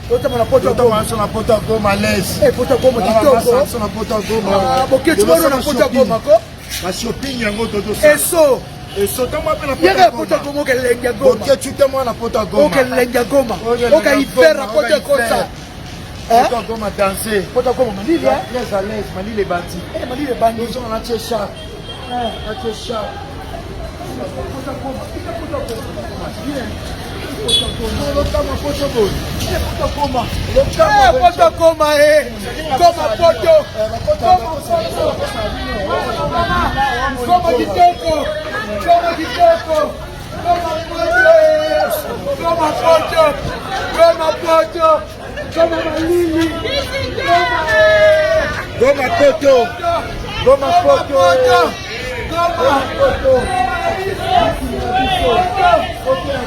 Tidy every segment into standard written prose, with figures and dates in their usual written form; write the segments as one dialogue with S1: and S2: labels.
S1: Otama na poto Goma.
S2: Otama na poto Goma les.
S1: Poto Goma kitoko.
S2: Na poto Goma.
S1: Boketi bono na poto Goma ko.
S2: Ma shopping yango toto.
S1: Eso.
S2: Eso tama pe na poto.
S1: Yega poto Goma ke lenga Goma.
S2: Boketi tamo na poto Goma.
S1: O ke lenga Goma. O ka ifera poto kosa.
S2: Poto Goma danser.
S1: Poto Goma malili hein.
S2: Très à l'aise, malili bati.
S1: Malili bandi.
S2: Nous on a tché chat. A tché chat.
S1: Poto Goma. Poto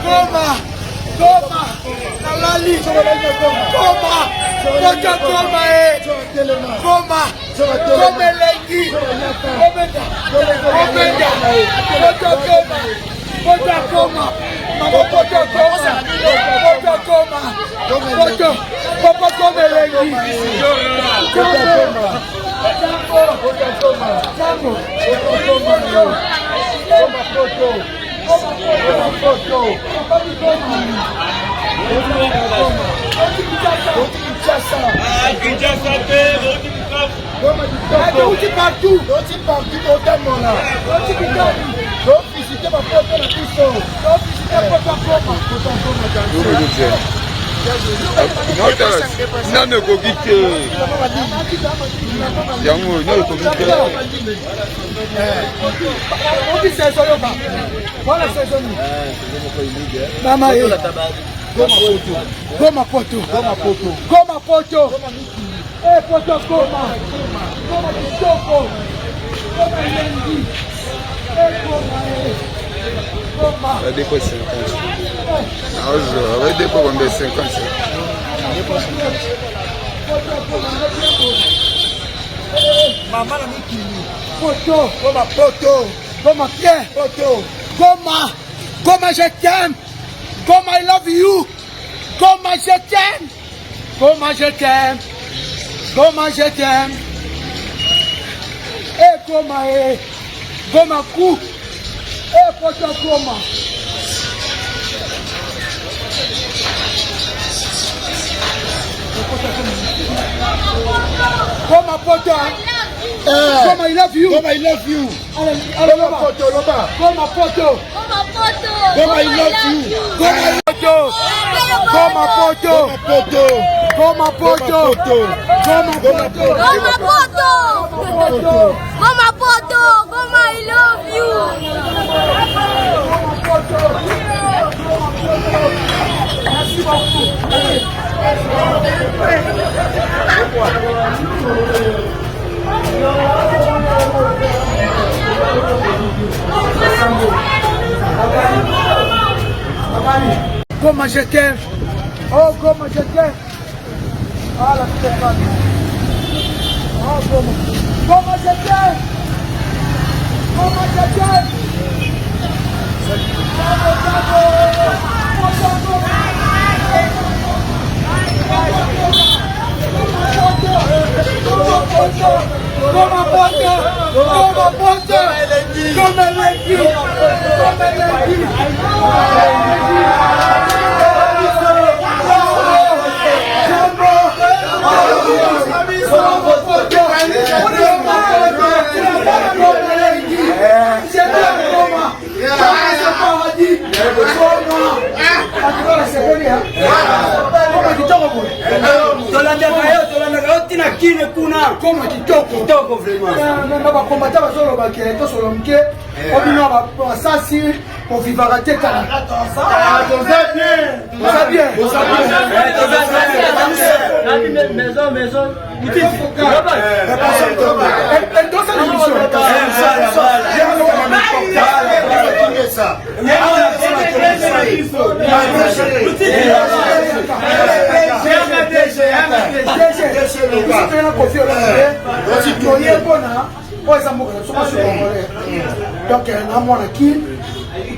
S1: Goma. Goma, Nalali, Goma, Poto Goma, Goma, Goma Lengi, Gomenda, Poto Goma, Poto Goma, Mama Poto Goma, Poto Goma, Poto, Papa Goma Lengi,
S3: Non, ne coquille. Yango, ne coquille.
S1: Mama Goma Poto. Goma Poto. Eh Poto Goma. Goma Kitoko. Goma Lengi. Goma.
S3: Va déposer 50. On va déposer 50.
S2: Maman la mikini.
S1: Poto.
S2: Goma Poto.
S1: Goma Pierre.
S2: Poto.
S1: Goma. Goma je t'aime. Goma I love you. Goma je t'aime. Goma je t'aime. Goma je t'aime. Eh Goma Goma coup. Eh Poto Goma. Goma Poto. Goma I love you.
S2: Goma I love you.
S1: Goma Poto. Goma Poto.
S2: Goma I love you.
S1: Goma Poto. Goma Poto. Goma Poto. Goma Poto.
S4: Goma Poto. Goma Poto. Goma I love you.
S1: Merci beaucoup. Goma je t'aime. Oh Goma je t'aime. Ah la Stéphane. Oh Goma. Goma je t'aime. Goma je t'aime. Goma Poto. Goma Poto. Goma Lengi. Goma Lengi. Goma kitoko vraiment. Na ba combattant ba solo ba ke to solo mke. Obino ba sasi pour vivre à tête là. Maison.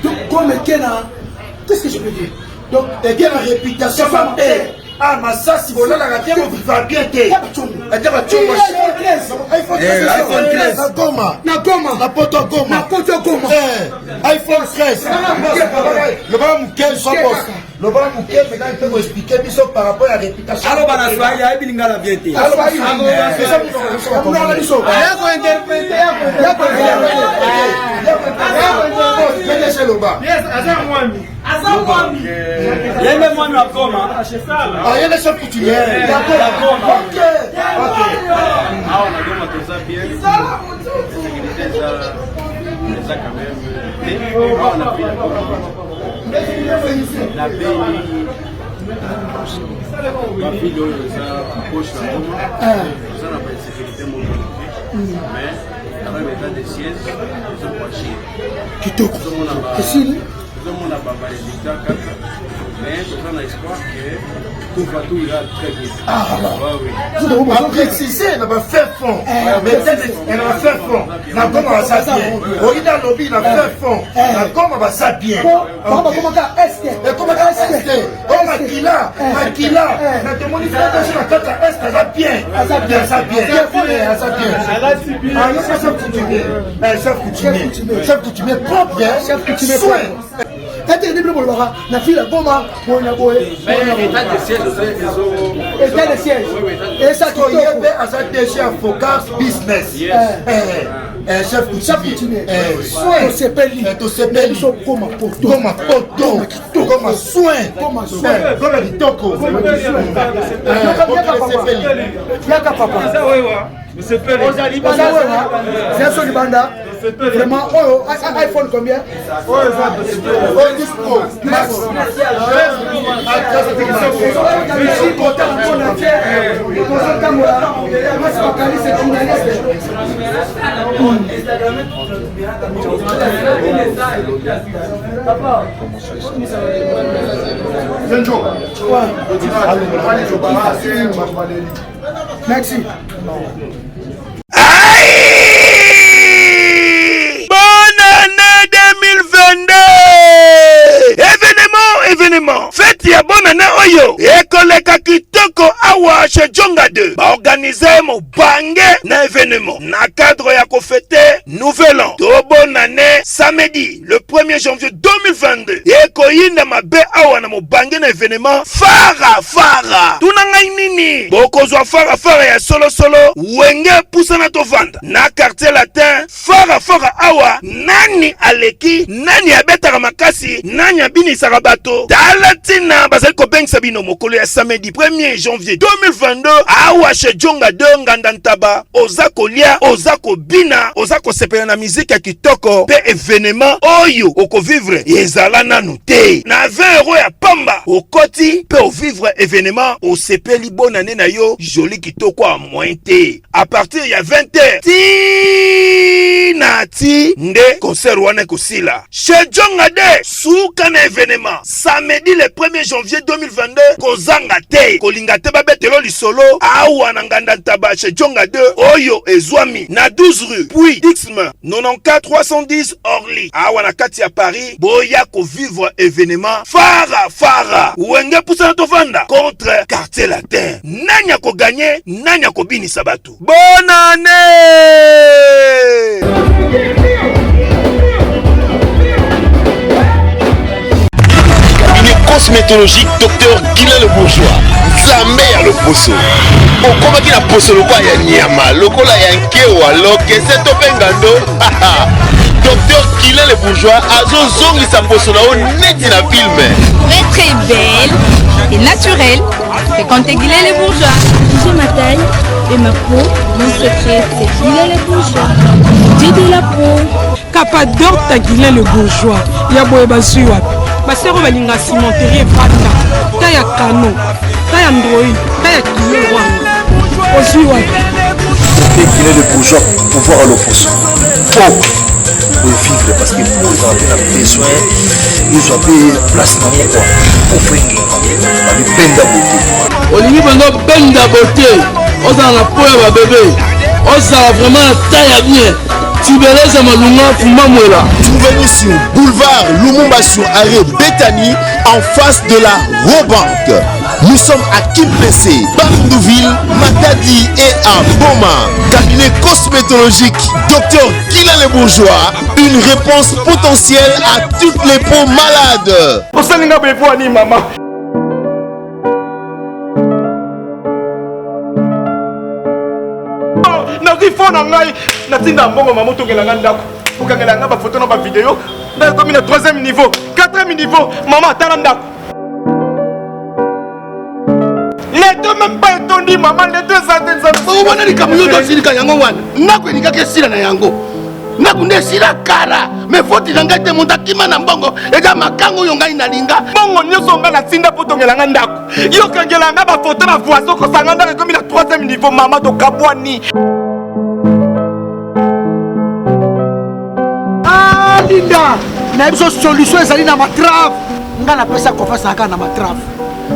S1: Donc, qu'est-ce que je veux dire? Donc,
S2: et quelle réputation Ah, ma ça, si vous l'avez raté, vous vivez bien. iPhone 13. Na Goma. Na poto Goma. iPhone 13. Le bas Moukel, soit boss. Le bas Moukel, maintenant, il peut vous expliquer par rapport à la réputation.
S5: Alors, il y a une la vérité. La vidéo poche la Goma, ça n'a pas de sécurité mais dans le état de siège, ils ont pas chier. Nous avons mais nous avons l'espoir que tout va tout ira très vite.
S2: Ah, oui. On va préciser, on va faire fond. Mais elle va faire fond. La gomme va ça bien. Au lieu d'un lobby, on va faire fond. La gomme va ça bien. Comment est-ce oh, Makila. La démonification de la carte est, elle va bien. Elle va bien. Chef coutumier propre. Chef coutumier propre. La fille la Goma,
S5: état de siège,
S2: état de siège. Et ça qui est déjà focus business. Chef coutumier. Soin. Tosepeli. Goma poto. Goma soin. Goma litoko. Yaka papa. Vraiment, iPhone combien? Merci.
S3: Bonne année 2022. Événement. Fête ya bonne année oyo. Ekoleka kitoko awa chez Djonga 2. Ba organiser mo bange na événement. Na cadre ya ko fêter nouvel an. To bonne année samedi le 1er janvier 2022. Ekoyinda mabe awa na mo bange na événement fara. Tuna ngai nini? Bokozwa fara ya solo wenge pusana to vanda. Na quartier latin fara awa nani aleki nani abetaka makasi nani abinisaka bato dalatina bazali kobengisa bino mokolo ya samedi 1er janvier 2022 awa chez Djonga 2 nganda ntaba oza kolia oza kobina oza kosepela na miziki ya kitoko pe événement oyo okovivre ezala nanu te na 20 € ya pamba okoti pe ovivre événement osepeli bonne année na yo joli kitoko a moins te à partir ya 20h ti nde concert wana kosila chez Djonga 2 suka na événement samedi le 1er janvier 2022 kozanga te kolinga te babetelo lisolo awa na nganda ntaba chez Djonga 2 oyo ezwami na 12 rue puis Dixme 94 310 Orly awa na kati ya Paris boya ko vivre événement fara wenge pusana to vanda contre quartier latin nanya ko gagner nanya ko binisa bato bonne année.
S6: Cosmétologique Dr Guilain le Bourgeois Zambé ya le poso okomaki na poso lokwa ya nyama lokola ya nkewa lokese to pengando Dr Guilain le Bourgeois azozongisa poso na o neti na filme
S7: très belle et naturelle. Fréquentez Guilain le Bourgeois.
S8: J'ai ma taille et ma peau. Mon secret, c'est Guilain le Bourgeois. J'ai de la peau.
S9: Capador ta Guilain le Bourgeois. Yaboye basuwa. Basero balinga cimenterie vanda. Taya kano. Taya android. Taya kilo wanga. Osuwa.
S6: C'était Guilain le Bourgeois pour pouvoir le poso. Pour vivre parce que nous avons besoin nous avons place dans mon quoi pour faire une peine d'aboté
S10: olingi bando peine d'aboté ozala na po ya bébé ozala vraiment taille bien tibeleza malunga fumamwela.
S6: Trouvez-nous sur boulevard Lumumba sur arrêt Bethany en face de la Robanque. Nous sommes à Kimpese, Bandouville, Matadi et à Boma. Cabinet cosmétologique Dr Guilain le Bourgeois, une réponse potentielle à toutes les peaux malades.
S2: Pour ça, nous avons maman. Phone en live, natinda mbongo maman tokelanga ndako. Okangelanga ba photo na ba vidéo. Ndako comme na 3e niveau, 4e niveau, maman atana ndako. Les deux même pas étonnés maman, les deux centaines de
S10: Vous voyez les camions de Silika Yango wan. Ndako ni kake sila na yango. Ndako nde sila kara. Mais faut il ngate monta kima na mbongo. Eza makango yo ngai na linga.
S2: Mbongo nyoso nga na tinda po tokelanga ndako. Yo kangelanga ba photo na voisin ko sanga ndako comme na 3e niveau maman to kabwani.
S1: Linda, na biso solution ezali na matrave. Nga na pesa confiance aka na matrave.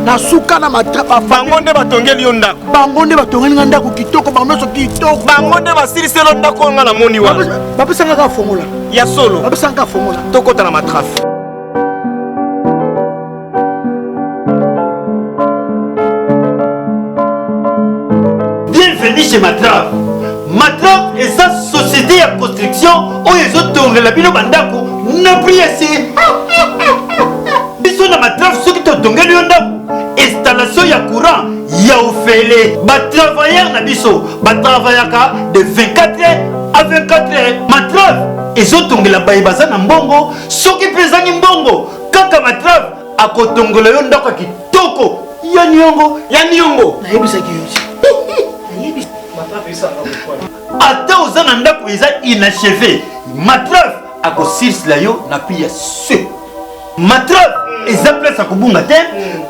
S1: Na suka na matrave.
S2: Bango nde batongeli yo ndako.
S1: Bango nde batongeli nga ndako kitoko, bango so kitoko.
S2: Bango nde basiliseli yo ndako nga na moni wa.
S1: Bapesa nga ka formula.
S2: Ya solo.
S1: Bapesa nga formula.
S2: Tokota na matrave.
S11: Bienvenue chez Matrave. Matrave est sa société de construction où les autres ont la bino bandako n'a pris assez. Biso na Matrave ceux qui t'ont donné le installation ya courant ya ofele. Ba travailleurs na biso, ba travaillaka de 24 heures à 24 heures. Matrave les autres ont la baïbaza na mbongo, ceux qui pesent mbongo. Kaka Matrave a kotongola yo ndako kitoko. Ya nyongo.
S1: Na yebisa ki
S11: ata oza na ndako eza inachevé Matrave akosirsila yo na prix ya se. Matrave eza place akobunga te.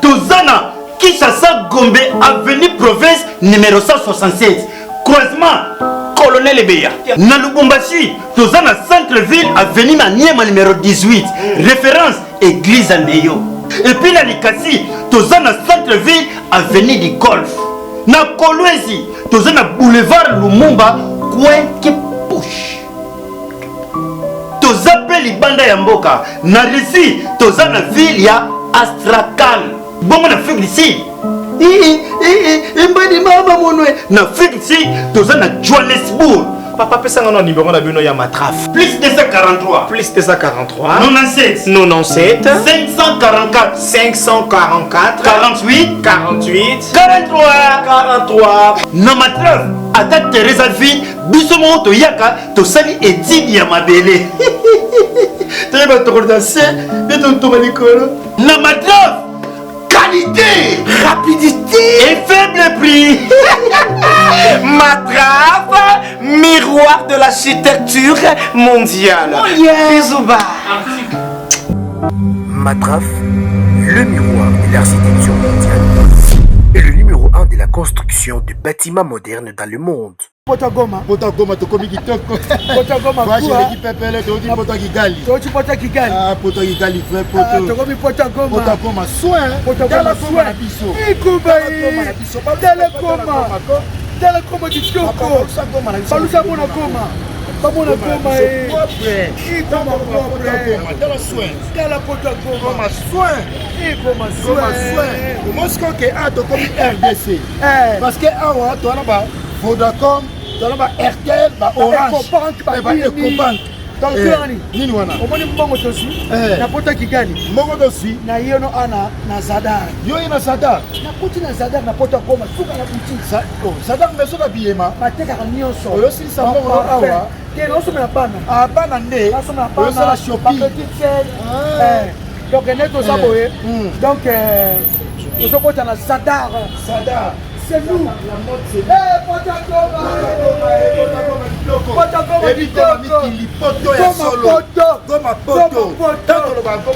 S11: Toza na Kinshasa Gombe avenue province numéro 167 croisement Colonel Ebeya. Na Lubumbashi toza na centre ville avenue Maniema numéro 18 référence église Aneyo. Et puis na Likasi toza na centre ville avenue du Golf. Na Kolwezi toza na boulevard Lumumba coin qui push. Toza pe libanda ya mboka na Risi toza na ville ya Astrakhan. Bongo na Afrique du Sud. Mbadi mama monwe na Afrique du Sud toza na Johannesburg.
S2: Papa pesa nga no numéro na bino ya Matrave.
S11: Plus 243.
S2: Plus 243.
S11: 97.
S2: 97.
S11: 544.
S2: 544.
S11: 48.
S2: 48.
S11: 43.
S2: 43.
S11: Na Matrave ata Teresa vie biso mo to yaka to sali etidi ya mabele. Teba to kordanse beto to malikolo. Na Matrave qualité, rapidité et faible prix.
S2: Matrave, miroir de l'architecture mondiale. Bisous bas.
S12: Matrave, le miroir de l'architecture mondiale et le numéro 1 de la construction de bâtiments modernes dans le monde.
S1: Potagoma
S2: tokomi kitoko.
S1: Potagoma
S2: kwa shiriki pepele toti poto Kigali.
S1: Toti poto Kigali.
S2: Ah poto Kigali frère poto.
S1: Tokomi Potagoma.
S2: Potagoma soin.
S1: Potagoma soin na biso. Ikubai. Telecom kitoko. Balusa bona koma. Babona koma e. Ikoma propre.
S2: Tela soin.
S1: Tela Potagoma
S2: soin.
S1: Ikoma
S2: soin. Mosco que a tokomi RDC. Parce que awa to na ba Vodacom, dans la RTL, Orange, Ecobank.
S1: Donc
S2: nini wana?
S1: Omoni mbongo tosi na pota Kigali.
S2: Mbongo tosi
S1: na yono ana na Zadar.
S2: Yo ina Zadar.
S1: Na poti na Zadar na pota koma suka na boutique.
S2: Zadar meso na biyema.
S1: Mateka nyonso.
S2: Oyo si sa mbongo awa.
S1: Ke no so na bana.
S2: Ah bana nde.
S1: Na so na bana.
S2: Oyo sa la shopping.
S1: Donc neto za boye. Donc ozo pota na Zadar.
S2: Zadar.
S1: C'est nous. La mode c'est nous. Potagoma. Potagoma
S2: poto ya solo. Goma poto. Tanto lo ba goma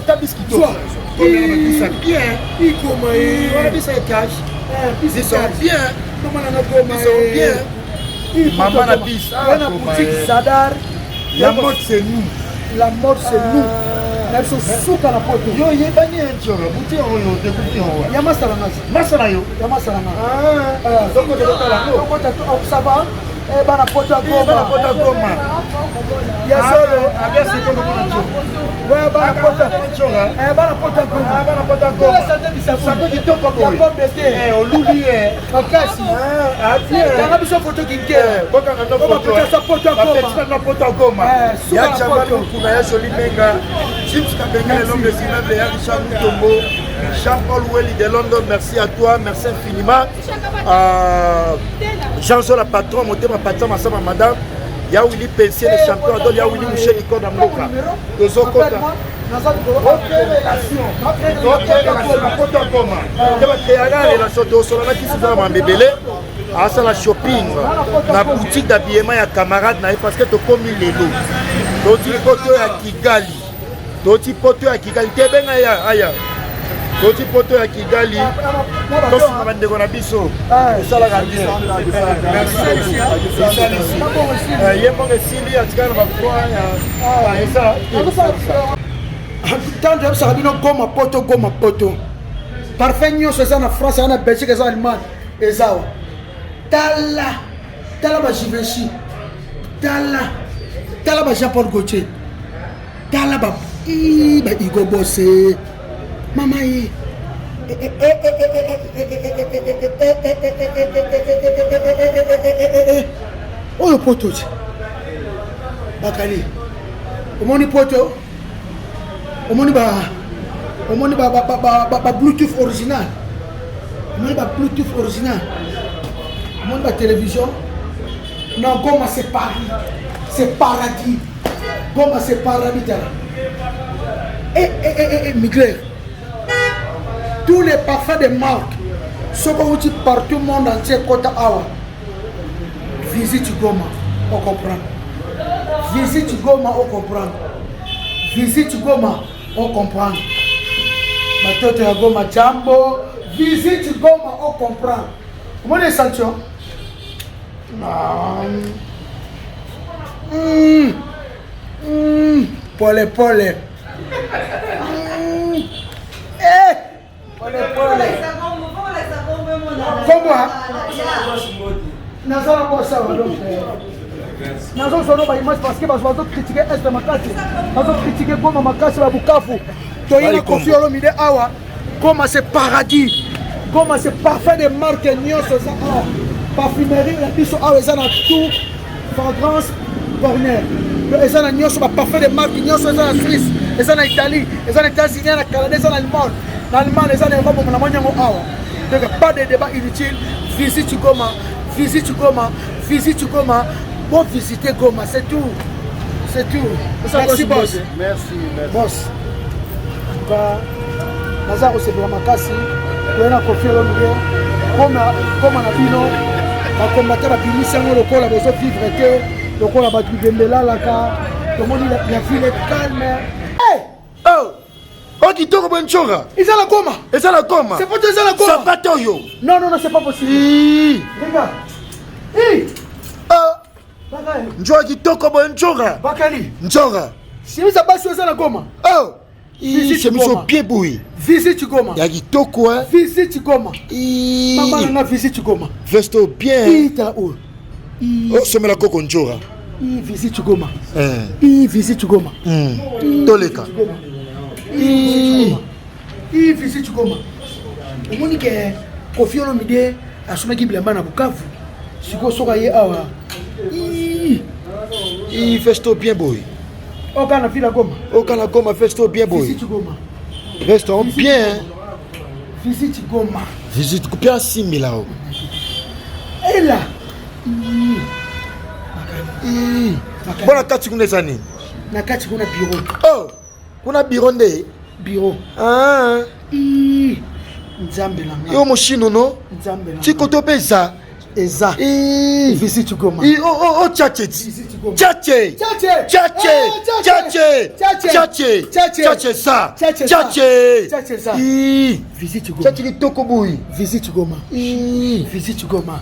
S2: tabis. Bien.
S1: Ikoma e.
S2: On a dit ça cash. Ils sont bien.
S1: Comment on a goma
S2: Ils sont bien. Maman na bis.
S1: On a boutique Zadar.
S2: La mode c'est nous.
S1: La mode c'est nous. Na biso suka na poto.
S2: Yo yebani enchoro. Buti oyo te buti oyo.
S1: Ya masala ngazi.
S2: Masala yo.
S1: Ya masala ngazi.
S2: Zoko de kala no.
S1: Zoko ta obsaba. Bana poto goma.
S2: Bana poto goma.
S1: Ya solo. Abia c'est comme on dit. Ouais, bana pota. Bana pota ko. Bana pota ko. Ça peut dire quoi pour lui? On louli makasi. Ah bien. Tanga biso photo kinke. Boka na photo. Ça photo ko. Na photo ko ma. Ya chamalo kuna ya joli menga. James Kabenga l'homme des immeubles ya Richard Mutombo. Jean-Paul Welly de London, merci à toi, merci infiniment. Jean-Zola patron, monté ma patron, ma soeur, ma madame. Ya Willy Pensier, le champion, Adol, ya Willy Michel Nicole Namloka. Nous avons compté. La shopping, la boutique d'habillement et camarade, parce que tu as commis les lots. Tu as poto à Kigali. Tu as poto à Kigali. Tu as Toti poto ya Kigali, tosi na bandeko na biso. Esala ka bien. Merci. Yembo ngesili atikana bafwa ya esa. Tant de ça bino goma poto. Parfait nyonso eza na France, eza na Belgique, eza na Allemagne. Ezao. Tala ba Givenchy. Tala ba Jean-Paul Gaultier. Tala ba Igo Bossé. Mama yi oyo poto bakali omoni poto omoni ba Bluetooth original omoni ba Bluetooth original omoni ba télévision non Goma c'est Paris c'est paradis Goma c'est paradis Miguel. Tous les parfums de marque, ce qu'on dit partout le monde entier, Kota Awa. Visite Goma, on comprend. Visite Goma, on comprend. Visite Goma, on comprend. Batoto ya Goma Jambo, visite Goma, on comprend. Comment les sanctions? Pole. Comment? Nazara bossa donc. Nazara sono ba image parce que bazo critiquer est makasi. Bazo critiquer Goma makasi ba Bukavu. Toyina Kofiolo mide awa. Goma c'est paradis. Goma c'est parfait de marque nyonso ça. Parfumerie la biso awa ça na tout fragrance corner. Eza na nyonso ba parfait de marque nyonso eza na Suisse, eza na Italie, eza na États-Unis, na Canada, eza na Allemagne. Na Allemagne eza na Europe na manyango awa. Donc pas de débat inutile. Visite Goma. Bon visiter Goma, c'est tout. Merci boss.
S10: Merci.
S1: Boss. En tout cas, Nazar aussi pour makasi. On a confié au milieu. Comme on a dit non, on combattre la punition le corps la besoin vivre que le corps la battu Dembélé là ka. Tout le monde la fille est calme. Hey! Oh, kitoko bonchora. Ils ont la Goma. C'est pas ils ont la Goma.
S2: Ça pas toyo.
S1: Non, c'est pas possible. Regarde.
S2: Njua kitoko bonchora.
S1: Bakali.
S2: Njora.
S1: Si vous avez choisi la Goma.
S2: Oh. C'est mis au pied bouilli.
S1: Visite Goma.
S2: Ya kitoko hein.
S1: Visite Goma. Maman na visite Goma.
S2: Vesto bien.
S1: Ita o.
S2: Oh, c'est la coco njora.
S1: Visite Goma. Visite Goma.
S2: Toleka.
S1: Visite Goma. Omoni ke Kofi Olomide asomaki bilamba na Bukavu. Siko soka ye awa.
S2: Vesto bien boy.
S1: Okana fila Goma.
S2: Okana Goma vesto bien boy.
S1: Visite Goma.
S2: Vesto bien.
S1: Visite Goma.
S2: Visite bien 6000 là.
S1: Et là.
S2: Bona kati kuna zani.
S1: Na kati kuna bureau.
S2: Oh. Kuna bureau nde.
S1: Bureau.
S2: Ah.
S1: Nzambe langa.
S2: Yo moshino no.
S1: Nzambe langa.
S2: Chikoto pesa.
S1: Eza. Visite Goma.
S2: Oh chache. Chache ça.
S1: Visite Goma.
S2: Chache kitoko boy.
S1: Visite Goma. Visite Goma.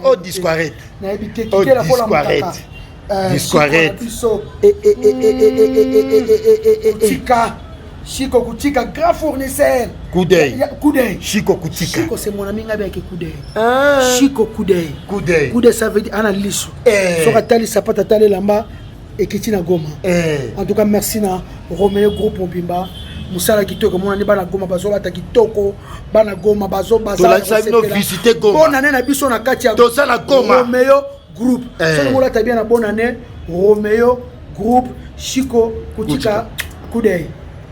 S2: Oh disquarette.
S1: Na ebite kikela fola mutaka.
S2: Disquarette.
S1: Tika. Chico Kutika, grand fournisseur.
S2: Koudey.
S1: Koudey.
S2: Chico Kutika.
S1: Chico, c'est mon ami avec Koudey. Chico Koudey.
S2: Koudey.
S1: Koudey, ça veut dire analyse. Soratali Sapata Tali Lamba et Kitina Goma. En tout cas, merci na Roméo Groupe Mobimba. Musala kitoko mona ni bana Goma bazo bata kitoko bana Goma bazo baza.
S2: Tola sabino visiter Goma.
S1: Bonne année na biso na kati ya
S2: Tosala Goma.
S1: Roméo Groupe. Sono mola tabia na bonne année Roméo Groupe Chico Kutika Koudey.